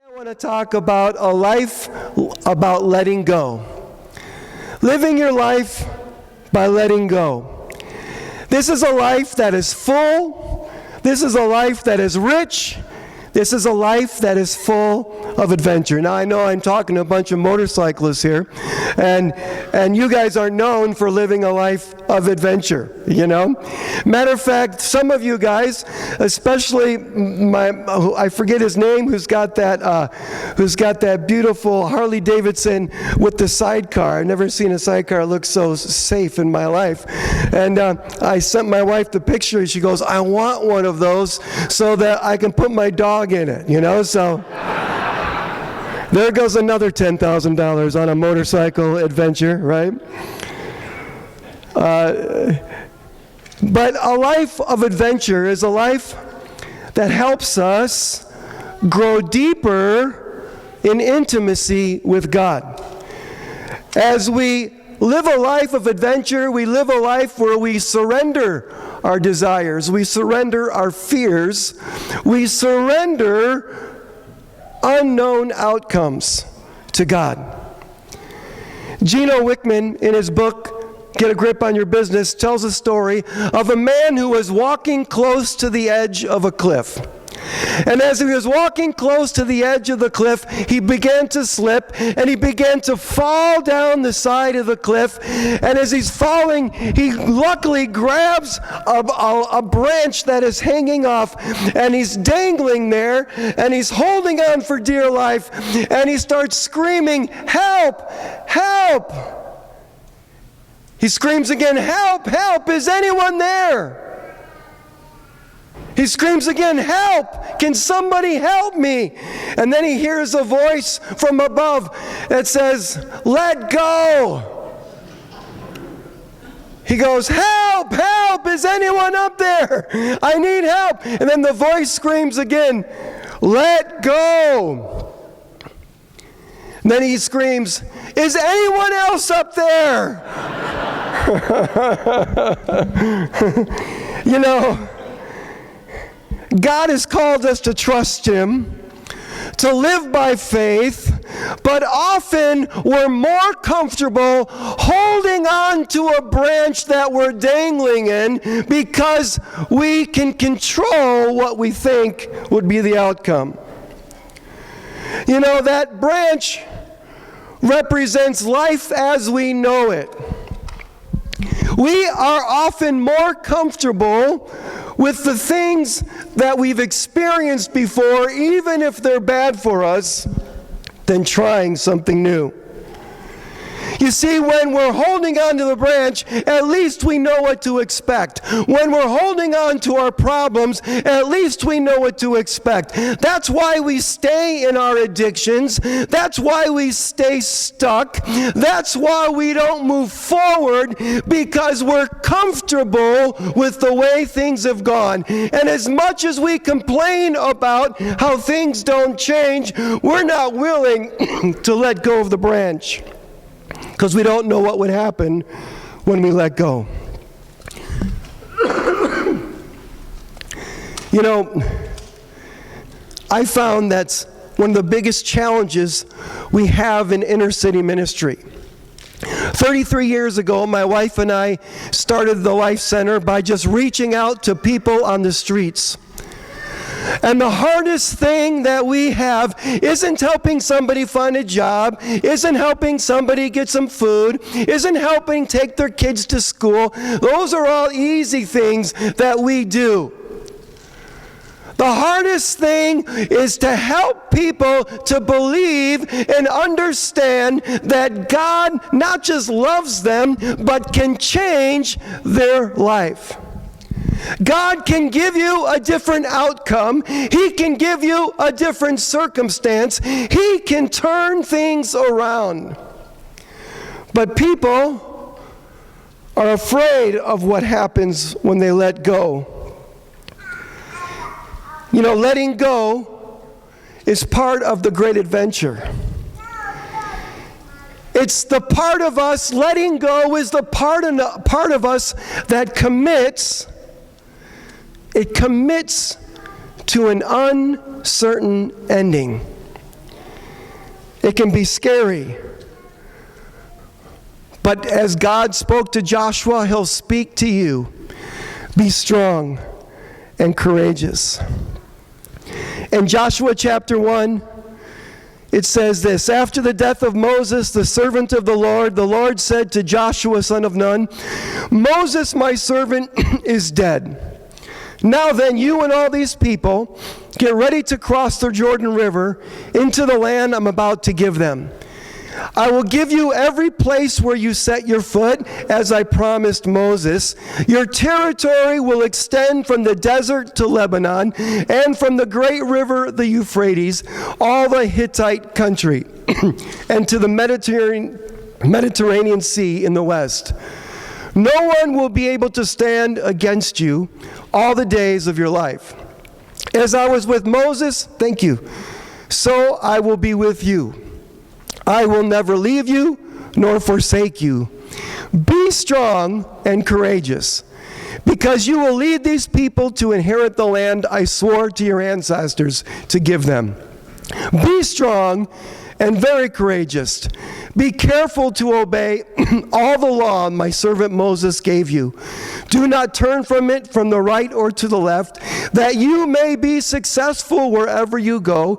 I want to talk about a life about letting go. Living your life by letting go. This is a life that is full. This is a life that is rich. This is a life that is full of adventure. Now, I know I'm talking to a bunch of motorcyclists here, and you guys are known for living a life of adventure, you know? Matter of fact, some of you guys, especially I forget his name, who's got that beautiful Harley Davidson with the sidecar. I've never seen a sidecar look so safe in my life. And I sent my wife the picture, and she goes, I want one of those so that I can put my dog in it, you know? So there goes another $10,000 on a motorcycle adventure, right? But a life of adventure is a life that helps us grow deeper in intimacy with God. As we live a life of adventure, we live a life where we surrender our desires, we surrender our fears, we surrender unknown outcomes to God. Gino Wickman, in his book, Get a Grip on Your Business, tells a story of a man who was walking close to the edge of a cliff. And as he was walking close to the edge of the cliff, he began to slip, and he began to fall down the side of the cliff. And as he's falling, he luckily grabs a branch that is hanging off, and he's dangling there, and he's holding on for dear life, and he starts screaming, "Help! Help!" He screams again, "Help! Help! Is anyone there?" He screams again, "Help! Can somebody help me?" And then he hears a voice from above that says, "Let go." He goes, "Help! Help! Is anyone up there? I need help." And then the voice screams again, "Let go." And then he screams, "Is anyone else up there?" You know, God has called us to trust Him, to live by faith, but often we're more comfortable holding on to a branch that we're dangling in because we can control what we think would be the outcome. You know, that branch represents life as we know it. We are often more comfortable with the things that we've experienced before, even if they're bad for us, than trying something new. You see, when we're holding on to the branch, at least we know what to expect. When we're holding on to our problems, at least we know what to expect. That's why we stay in our addictions. That's why we stay stuck. That's why we don't move forward, because we're comfortable with the way things have gone. And as much as we complain about how things don't change, we're not willing to let go of the branch, because we don't know what would happen when we let go. You know, I found that's one of the biggest challenges we have in inner city ministry. 33 years ago, my wife and I started the Life Center by just reaching out to people on the streets. And the hardest thing that we have isn't helping somebody find a job, isn't helping somebody get some food, isn't helping take their kids to school. Those are all easy things that we do. The hardest thing is to help people to believe and understand that God not just loves them, but can change their life. God can give you a different outcome. He can give you a different circumstance. He can turn things around. But people are afraid of what happens when they let go. You know, letting go is part of the great adventure. It's the part of us, letting go is the part of us that commits. It commits to an uncertain ending. It can be scary. But as God spoke to Joshua, he'll speak to you. Be strong and courageous. In Joshua chapter 1, it says this: after the death of Moses, the servant of the Lord said to Joshua, son of Nun, Moses, my servant, is dead. Now then, you and all these people, get ready to cross the Jordan River into the land I'm about to give them. I will give you every place where you set your foot, as I promised Moses. Your territory will extend from the desert to Lebanon, and from the great river, the Euphrates, all the Hittite country, and to the Mediterranean Sea in the west. No one will be able to stand against you all the days of your life. As I was with Moses, thank you, so I will be with you. I will never leave you nor forsake you. Be strong and courageous, because you will lead these people to inherit the land I swore to your ancestors to give them. Be strong and very courageous. Be careful to obey all the law my servant Moses gave you. Do not turn from it from the right or to the left, that you may be successful wherever you go.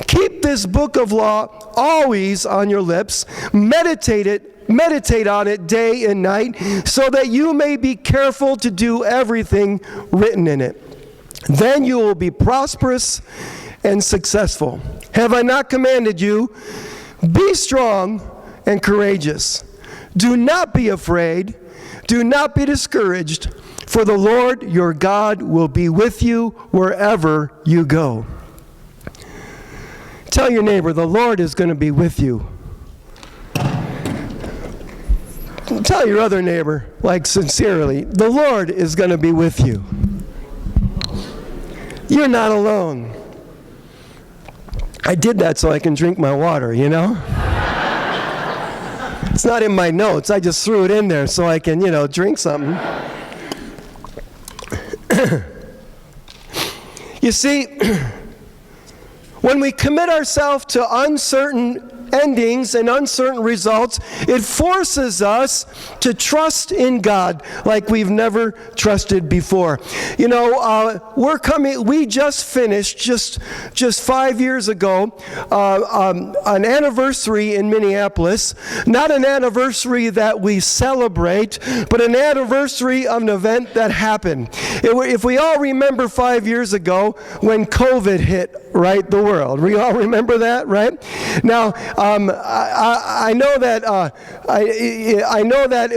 Keep this book of law always on your lips. Meditate on it day and night, so that you may be careful to do everything written in it. Then you will be prosperous and successful. Have I not commanded you? Be strong and courageous. Do not be afraid. Do not be discouraged, for the Lord your God will be with you wherever you go. Tell your neighbor, the Lord is going to be with you. Tell your other neighbor, like sincerely, the Lord is going to be with you. You're not alone. I did that so I can drink my water, you know? It's not in my notes. I just threw it in there so I can, drink something. You see, when we commit ourselves to uncertain endings and uncertain results, it forces us to trust in God like we've never trusted before. We just finished, just 5 years ago, an anniversary in Minneapolis. Not an anniversary that we celebrate, but an anniversary of an event that happened. If we all remember 5 years ago when COVID hit, right, the world. We all remember that, right? Now, I know that I know that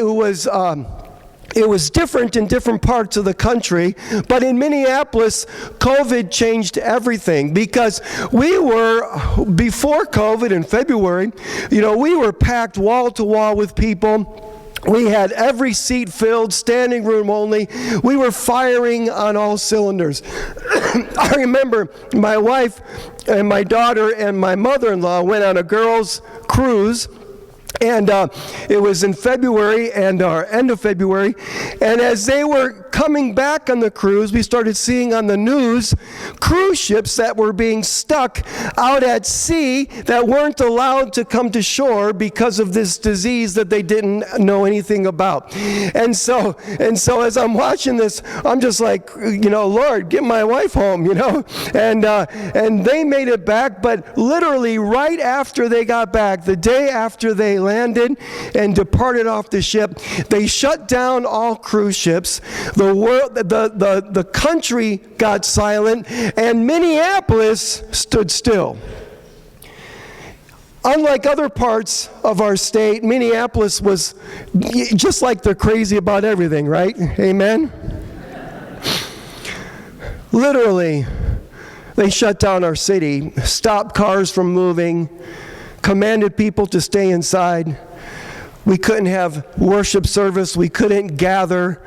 it was different in different parts of the country, but in Minneapolis, COVID changed everything, because we were, before COVID in February, we were packed wall to wall with people. We had every seat filled, standing room only. We were firing on all cylinders. I remember my wife and my daughter and my mother-in-law went on a girls' cruise. And it was in February or end of February. And as they were coming back on the cruise, we started seeing on the news cruise ships that were being stuck out at sea that weren't allowed to come to shore because of this disease that they didn't know anything about. And so as I'm watching this, I'm just like, Lord, get my wife home, And they made it back, but literally right after they got back, the day after they landed and departed off the ship, they shut down all cruise ships. The country got silent, and Minneapolis stood still. Unlike other parts of our state, Minneapolis was just like they're crazy about everything, right? Amen? Literally, they shut down our city, stopped cars from moving, commanded people to stay inside. We couldn't have worship service. We couldn't gather.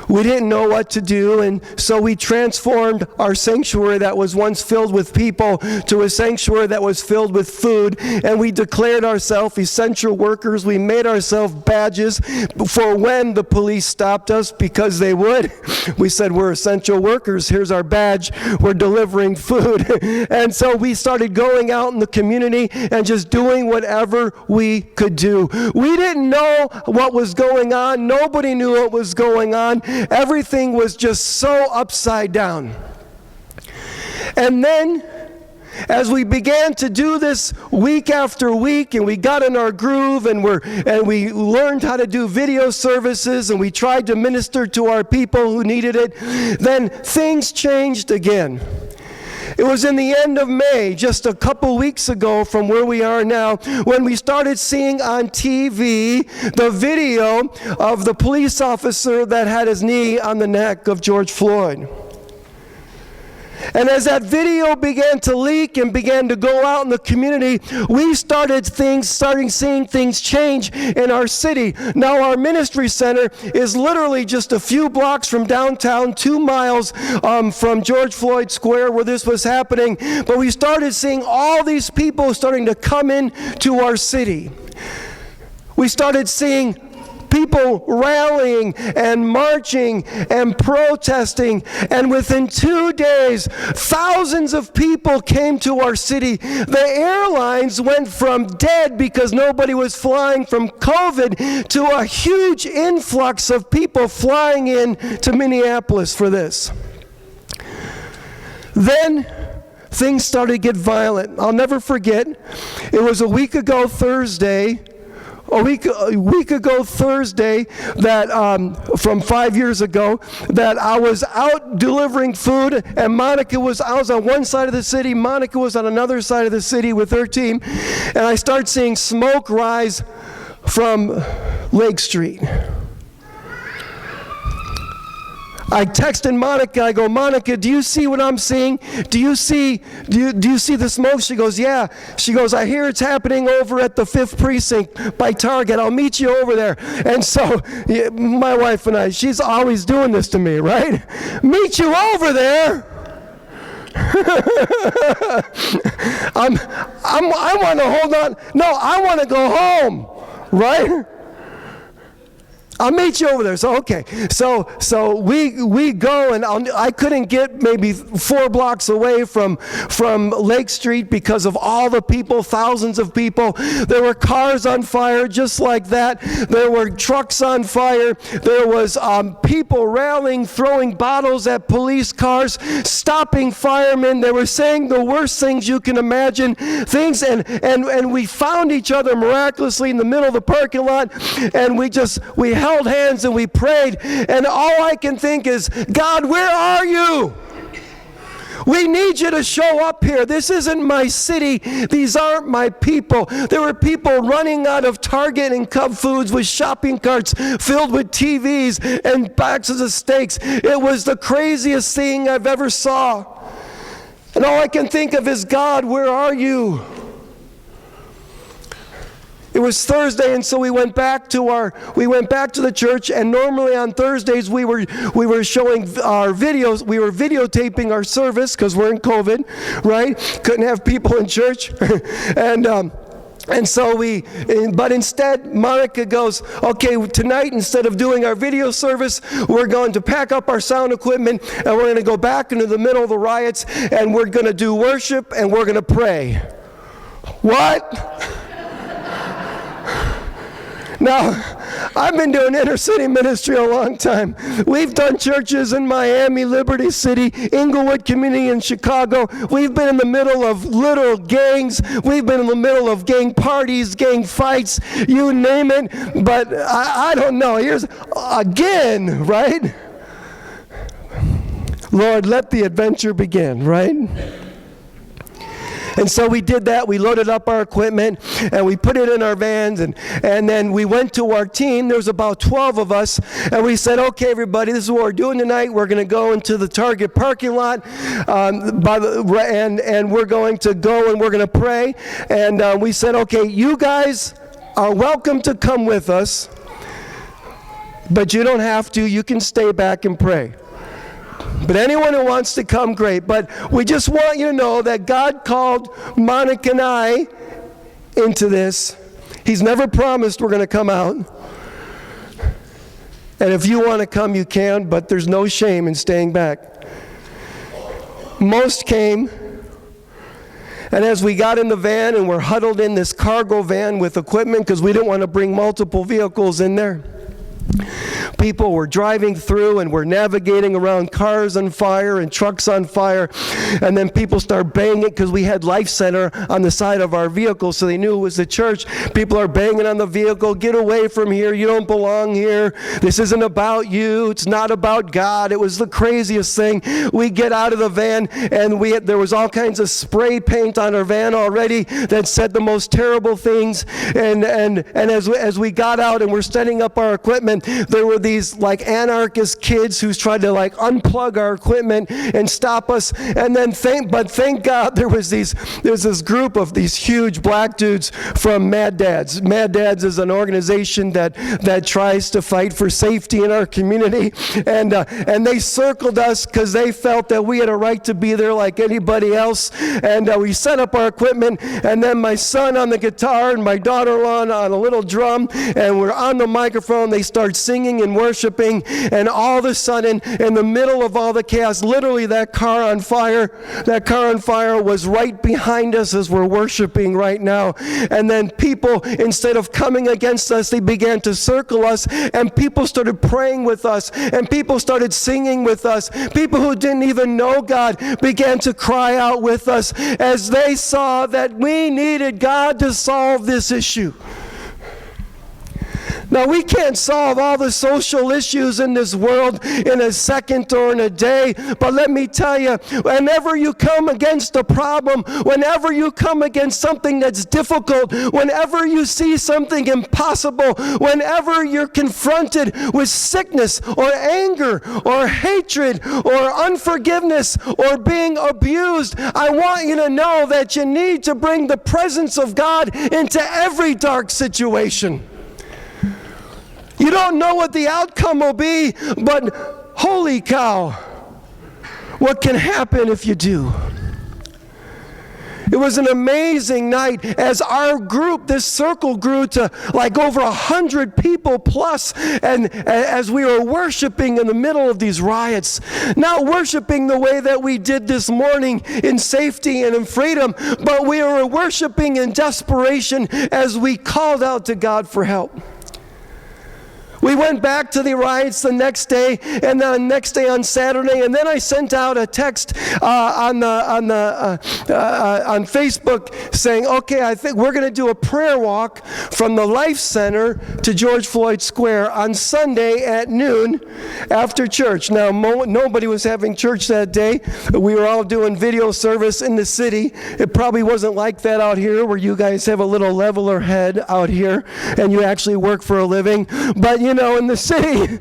we didn't know what to do, and so we transformed our sanctuary that was once filled with people to a sanctuary that was filled with food, and we declared ourselves essential workers. We made ourselves badges for when the police stopped us, because they would. We said, we're essential workers. Here's our badge. We're delivering food. And so we started going out in the community and just doing whatever we could do. We didn't know what was going on. Nobody knew what was going on. Everything was just so upside down. And then, as we began to do this week after week, and we got in our groove, and we learned how to do video services, and we tried to minister to our people who needed it, then things changed again. It was in the end of May, just a couple weeks ago from where we are now, when we started seeing on TV the video of the police officer that had his knee on the neck of George Floyd. And as that video began to leak and began to go out in the community, we started seeing things change in our city. Now our ministry center is literally just a few blocks from downtown, 2 miles from George Floyd Square where this was happening. But we started seeing all these people starting to come in to our city. We started seeing people rallying and marching and protesting, and within 2 days, thousands of people came to our city. The airlines went from dead because nobody was flying from COVID to a huge influx of people flying in to Minneapolis for this. Then things started to get violent. I'll never forget, it was a week ago Thursday that from 5 years ago, that I was out delivering food, and I was on one side of the city, Monica was on another side of the city with her team, and I start seeing smoke rise from Lake Street. I texted Monica, I go, Monica, do you see what I'm seeing? Do you see the smoke? She goes, yeah. She goes, I hear it's happening over at the 5th Precinct by Target. I'll meet you over there. And so my wife and I, she's always doing this to me, right? Meet you over there. I want to hold on. No, I want to go home, right? I'll meet you over there. So, okay. So we go, and I couldn't get maybe 4 blocks away from Lake Street because of all the people, thousands of people. There were cars on fire just like that. There were trucks on fire. There was people rallying, throwing bottles at police cars, stopping firemen. They were saying the worst things you can imagine. Things, and we found each other miraculously in the middle of the parking lot, and we held hands and we prayed, and all I can think is, God, where are you? We need you to show up here. This isn't my city. These aren't my people. There were people running out of Target and Cub Foods with shopping carts filled with TVs and boxes of steaks. It was the craziest thing I've ever saw. And all I can think of is, God, where are you? It was Thursday, and so we went back to the church, and normally on Thursdays we were showing our videos. We were videotaping our service because we're in COVID, right? Couldn't have people in church. And so but instead, Monica goes, okay, tonight, instead of doing our video service, we're going to pack up our sound equipment, and we're going to go back into the middle of the riots, and we're going to do worship, and we're going to pray. What? Now, I've been doing inner city ministry a long time. We've done churches in Miami, Liberty City, Inglewood Community in Chicago. We've been in the middle of literal gangs. We've been in the middle of gang parties, gang fights, you name it. But I don't know. Here's, again, right? Lord, let the adventure begin, right? And so we did that. We loaded up our equipment, and we put it in our vans, and then we went to our team. There was about 12 of us, and we said, okay, everybody, this is what we're doing tonight. We're going to go into the Target parking lot, and we're going to go and we're going to pray. And we said, okay, you guys are welcome to come with us. But you don't have to. You can stay back and pray. But anyone who wants to come, great. But we just want you to know that God called Monica and I into this. He's never promised we're going to come out. And if you want to come, you can, but there's no shame in staying back. Most came, and as we got in the van and we're huddled in this cargo van with equipment because we didn't want to bring multiple vehicles in there, people were driving through and we're navigating around cars on fire and trucks on fire, and then people start banging because we had Life Center on the side of our vehicle, so they knew it was the church. People are banging on the vehicle, get away from here, you don't belong here, this isn't about you, it's not about God. It was the craziest thing. We get out of the van and there was all kinds of spray paint on our van already that said the most terrible things, and as we got out and we're setting up our equipment, there were these like anarchist kids who tried to like unplug our equipment and stop us. And then thank God there's this group of these huge black dudes from Mad Dads. Mad Dads is an organization that tries to fight for safety in our community, and they circled us because they felt that we had a right to be there like anybody else. And we set up our equipment, and then my son on the guitar and my daughter-in-law on a little drum, and we're on the microphone. They start singing and worshiping, and all of a sudden, in the middle of all the chaos, literally that car on fire was right behind us as we're worshiping right now. And then people, instead of coming against us, they began to circle us, and people started praying with us, and people started singing with us. People who didn't even know God began to cry out with us as they saw that we needed God to solve this issue. Now, we can't solve all the social issues in this world in a second or in a day, but let me tell you, whenever you come against a problem, whenever you come against something that's difficult, whenever you see something impossible, whenever you're confronted with sickness or anger or hatred or unforgiveness or being abused, I want you to know that you need to bring the presence of God into every dark situation. You don't know what the outcome will be, but holy cow, what can happen if you do? It was an amazing night as our group, this circle, grew to like over 100 people plus, and as we were worshiping in the middle of these riots, not worshiping the way that we did this morning in safety and in freedom, but we were worshiping in desperation as we called out to God for help. We went back to the riots the next day, and then the next day on Saturday, and then I sent out a text on Facebook saying, okay, I think we're going to do a prayer walk from the Life Center to George Floyd Square on Sunday at noon after church. Now, nobody was having church that day. We were all doing video service in the city. It probably wasn't like that out here where you guys have a little leveler head out here and you actually work for a living. But you know, in the city,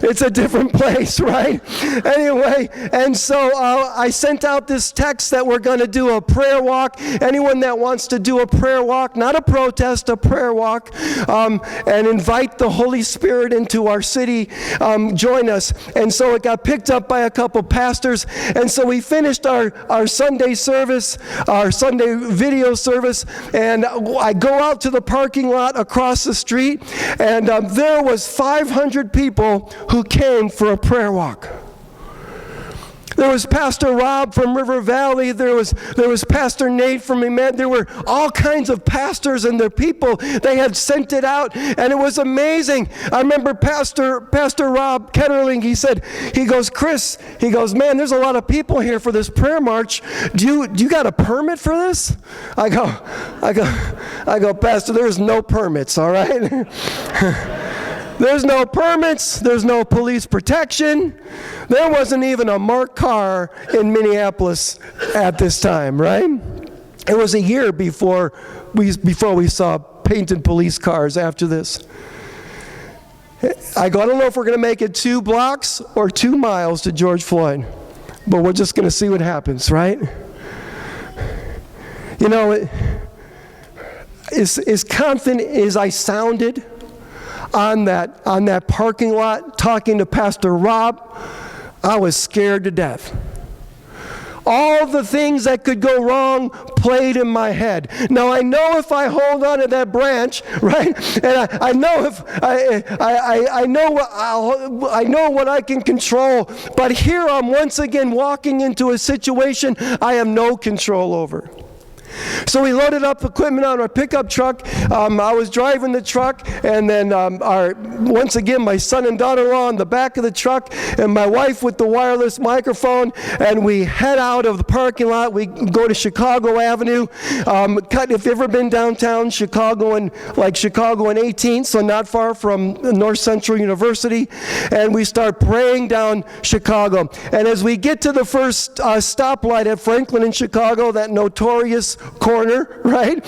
it's a different place, right? Anyway, and so I sent out this text that we're going to do a prayer walk. Anyone that wants to do a prayer walk, not a protest, a prayer walk, and invite the Holy Spirit into our city, join us. And so it got picked up by a couple pastors, and so we finished our Sunday service, our Sunday video service, and I go out to the parking lot across the street, and there was 500 people who came for a prayer walk. There was Pastor Rob from River Valley. There was Pastor Nate from Emmanuel. There were all kinds of pastors and their people. They had sent it out, and it was amazing. I remember Pastor Rob Ketterling. He goes, Chris, man, there's a lot of people here for this prayer march. Do you got a permit for this? I go, Pastor, there's no permits, all right? There's no permits. There's no police protection. There wasn't even a marked car in Minneapolis at this time, right? It was a year before we saw painted police cars after this. I don't know if we're going to make it 2 blocks or 2 miles to George Floyd, but we're just going to see what happens, right? You know, as confident as I sounded, on that parking lot talking to Pastor Rob, I was scared to death. All the things that could go wrong played in my head. Now I know if I hold on to that branch, right, and I know if I know what I can control. But here I'm once again walking into a situation I have no control over. So we loaded up equipment on our pickup truck. I was driving the truck, and then once again, my son and daughter-in-law on the back of the truck, and my wife with the wireless microphone, and we head out of the parking lot. We go to Chicago Avenue. If you've ever been downtown Chicago and 18th, so not far from North Central University, and we start praying down Chicago. And as we get to the first stoplight at Franklin in Chicago, that notorious corner, right?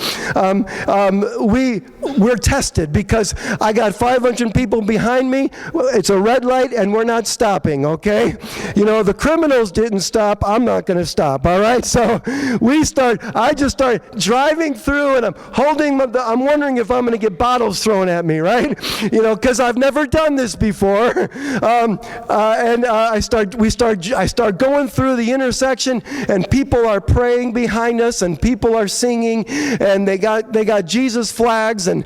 We're tested because I got 500 people behind me. It's a red light and we're not stopping, okay? You know, the criminals didn't stop. I'm not going to stop, all right? So I just start driving through, and I'm wondering if I'm going to get bottles thrown at me, right? You know, because I've never done this before. I start going through the intersection, and people are praying behind us, and people are singing, and they got Jesus flags, and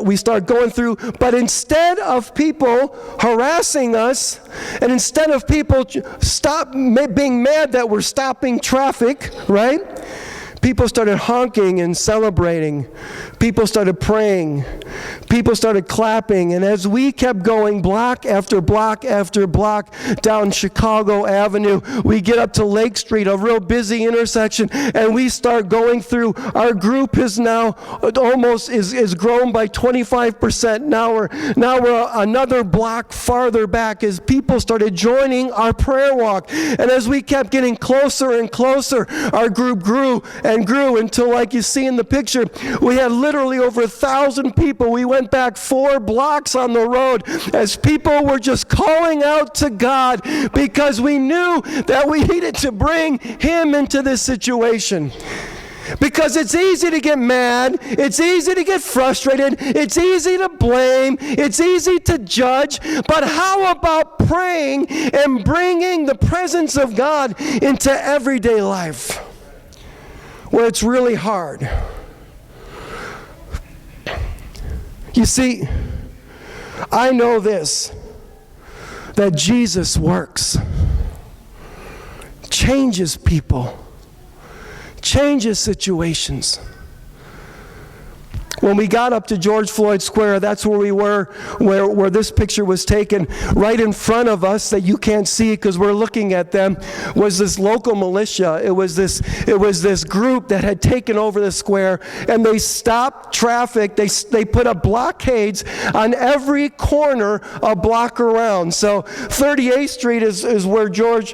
we start going through. But instead of people harassing us, and instead of people being mad that we're stopping traffic, right? People started honking and celebrating. People started praying. People started clapping. And as we kept going block after block after block down Chicago Avenue, we get up to Lake Street, a real busy intersection, and we start going through. Our group is now almost is grown by 25%. Now we're another block farther back as people started joining our prayer walk. And as we kept getting closer and closer, our group grew and grew until, like you see in the picture, we had literally over 1,000 people. We went back 4 blocks on the road as people were just calling out to God because we knew that we needed to bring Him into this situation. Because it's easy to get mad, it's easy to get frustrated, it's easy to blame, it's easy to judge, but how about praying and bringing the presence of God into everyday life where it's really hard? You see, I know this, that Jesus works, changes people, changes situations. When we got up to George Floyd Square, that's where we were, where this picture was taken. Right in front of us, that you can't see because we're looking at them, was this local militia. It was this group that had taken over the square, and they stopped traffic. They put up blockades on every corner a block around. So 38th Street is where George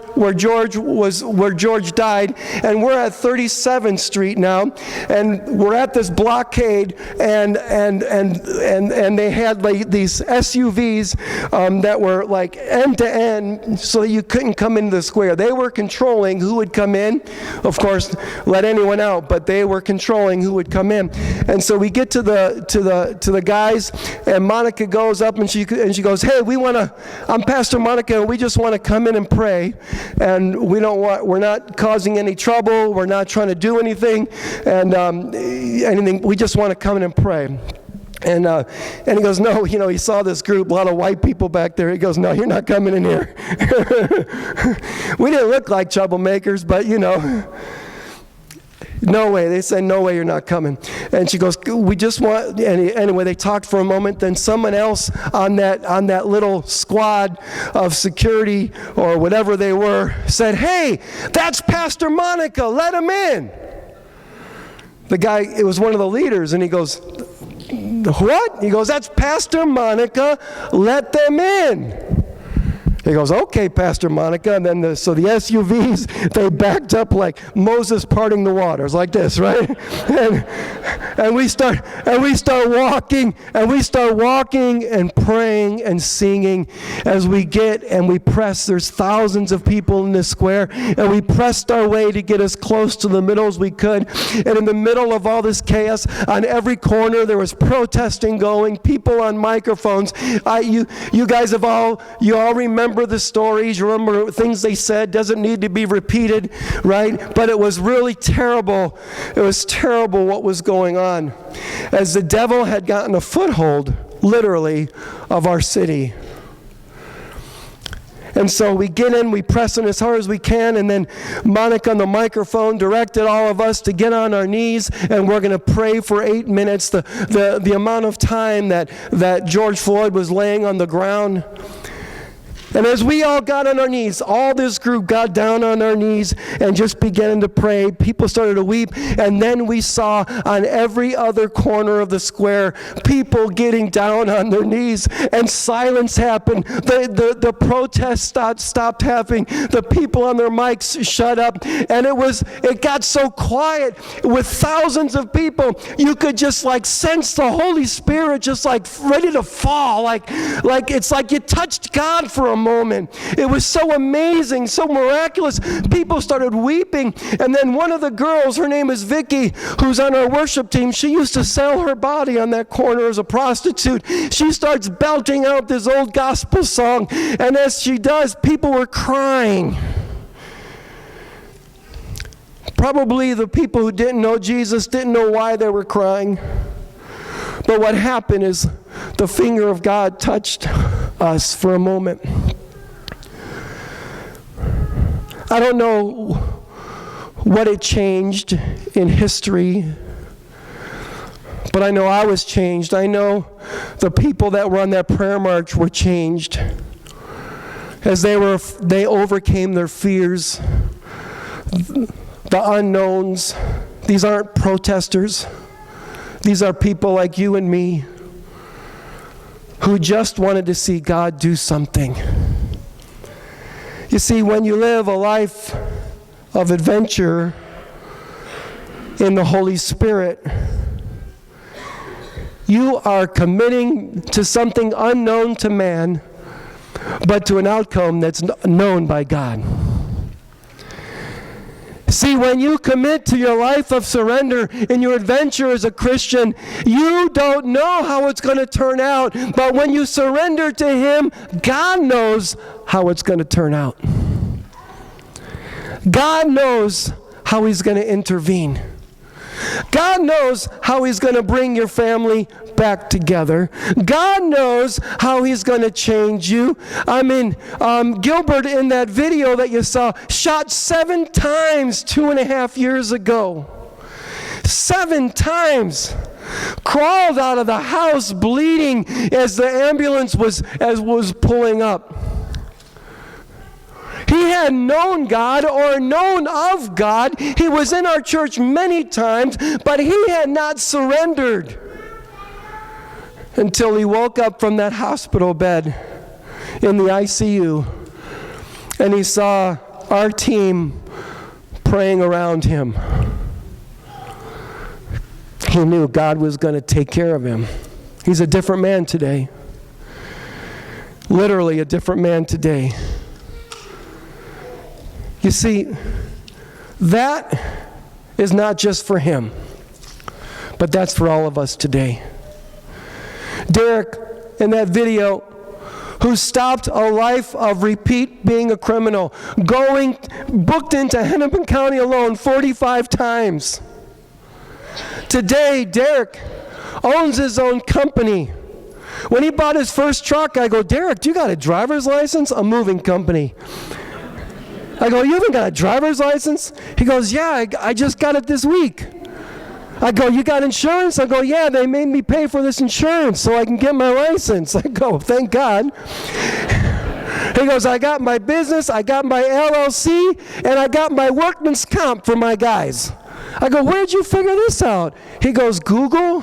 died, and we're at 37th Street now, and we're at this blockade. And they had like these SUVs that were like end to end, so that you couldn't come into the square. They were controlling who would come in. Of course, let anyone out, but they were controlling who would come in. And so we get to the guys, and Monica goes up and she goes, "Hey, I'm Pastor Monica, and we just want to come in and pray, and we're not causing any trouble. We're not trying to do anything, and anything. We just want to come in and pray." And he goes, "No," he saw this group, a lot of white people back there. He goes, "No, you're not coming in here." We didn't look like troublemakers, but no way. They said, "No way, you're not coming." And she goes, "We just want," anyway, they talked for a moment. Then someone else on that little squad of security or whatever they were said, "Hey, that's Pastor Monica, let him in." The guy, it was one of the leaders, and he goes, "What?" He goes, "That's Pastor Monica, let them in." He goes, okay, Pastor Monica. And then so the SUVs, they backed up like Moses parting the waters, like this, right? And we start walking and praying and singing as we get and we press. There's thousands of people in this square, and we pressed our way to get as close to the middle as we could. And in the middle of all this chaos, on every corner there was protesting going, people on microphones. You guys all remember the stories, you remember things they said, doesn't need to be repeated, right? But it was really terrible. It was terrible what was going on, as the devil had gotten a foothold, literally, of our city. And so we get in, we press in as hard as we can, and then Monica on the microphone directed all of us to get on our knees, and we're going to pray for 8 minutes, the amount of time that George Floyd was laying on the ground. And as we all got on our knees, all this group got down on our knees and just began to pray. People started to weep. And then we saw on every other corner of the square, people getting down on their knees, and silence happened. The protests stopped happening. The people on their mics shut up. And it got so quiet with thousands of people. You could just like sense the Holy Spirit just like ready to fall. Like it's like you touched God for a moment. It was so amazing, so miraculous. People started weeping. And then one of the girls, her name is Vicky, who's on our worship team, she used to sell her body on that corner as a prostitute. She starts belting out this old gospel song. And as she does, people were crying. Probably the people who didn't know Jesus didn't know why they were crying. But what happened is the finger of God touched us for a moment. I don't know what it changed in history, but I know I was changed. I know the people that were on that prayer march were changed as they overcame their fears, the unknowns. These aren't protesters. These are people like you and me who just wanted to see God do something. You see, when you live a life of adventure in the Holy Spirit, you are committing to something unknown to man, but to an outcome that's known by God. See, when you commit to your life of surrender in your adventure as a Christian, you don't know how it's going to turn out. But when you surrender to Him, God knows how it's going to turn out. God knows how He's going to intervene. God knows how He's going to bring your family back together. God knows how He's going to change you. I mean, Gilbert in that video that you saw shot 7 times 2.5 years ago. 7 times. Crawled out of the house bleeding as the ambulance was pulling up. He had known God or known of God. He was in our church many times, but he had not surrendered until he woke up from that hospital bed in the ICU and he saw our team praying around him. He knew God was going to take care of him. He's a different man today. Literally a different man today. You see, that is not just for him, but that's for all of us today. Derek, in that video, who stopped a life of repeat being a criminal, booked into Hennepin County alone 45 times. Today, Derek owns his own company. When he bought his first truck, I go, Derek, do you got a driver's license? A moving company. I go, you haven't got a driver's license? He goes, yeah, I just got it this week. I go, you got insurance? I go, yeah, they made me pay for this insurance so I can get my license. I go, thank God. He goes, I got my business, I got my LLC, and I got my workman's comp for my guys. I go, where'd you figure this out? He goes, Google.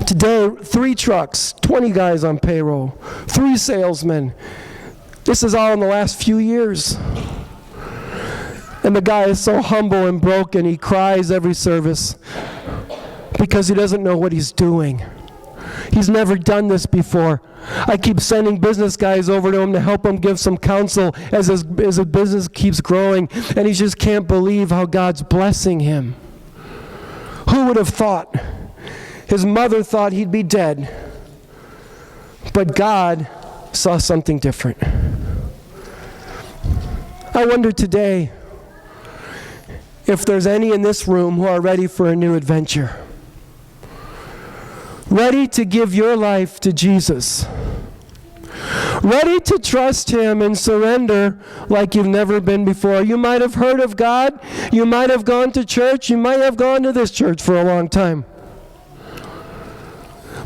Today, 3 trucks, 20 guys on payroll, 3 salesmen. This is all in the last few years. And the guy is so humble and broken, he cries every service because he doesn't know what he's doing. He's never done this before. I keep sending business guys over to him to help him give some counsel as his business keeps growing, and he just can't believe how God's blessing him. Who would have thought? His mother thought he'd be dead, but God saw something different. I wonder today if there's any in this room who are ready for a new adventure. Ready to give your life to Jesus. Ready to trust Him and surrender like you've never been before. You might have heard of God. You might have gone to church. You might have gone to this church for a long time.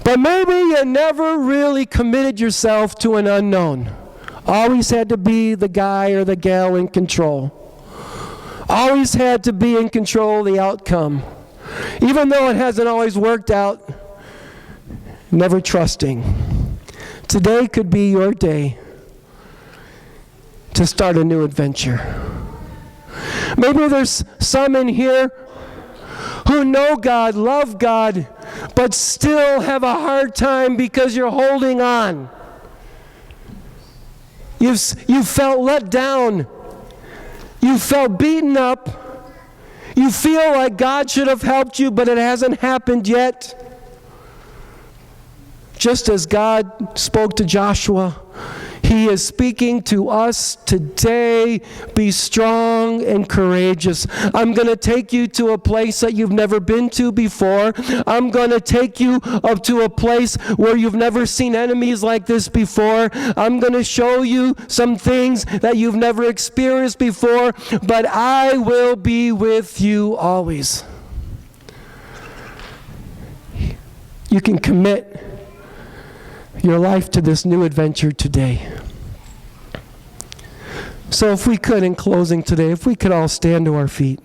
But maybe you never really committed yourself to an unknown. Always had to be the guy or the gal in control. Always had to be in control of the outcome. Even though it hasn't always worked out, never trusting. Today could be your day to start a new adventure. Maybe there's some in here who know God, love God, but still have a hard time because you're holding on. You've felt let down. You felt beaten up. You feel like God should have helped you, but it hasn't happened yet. Just as God spoke to Joshua, He is speaking to us today. Be strong and courageous. I'm going to take you to a place that you've never been to before. I'm going to take you up to a place where you've never seen enemies like this before. I'm going to show you some things that you've never experienced before, but I will be with you always. You can commit your life to this new adventure today. So if we could, in closing today, if we could all stand to our feet.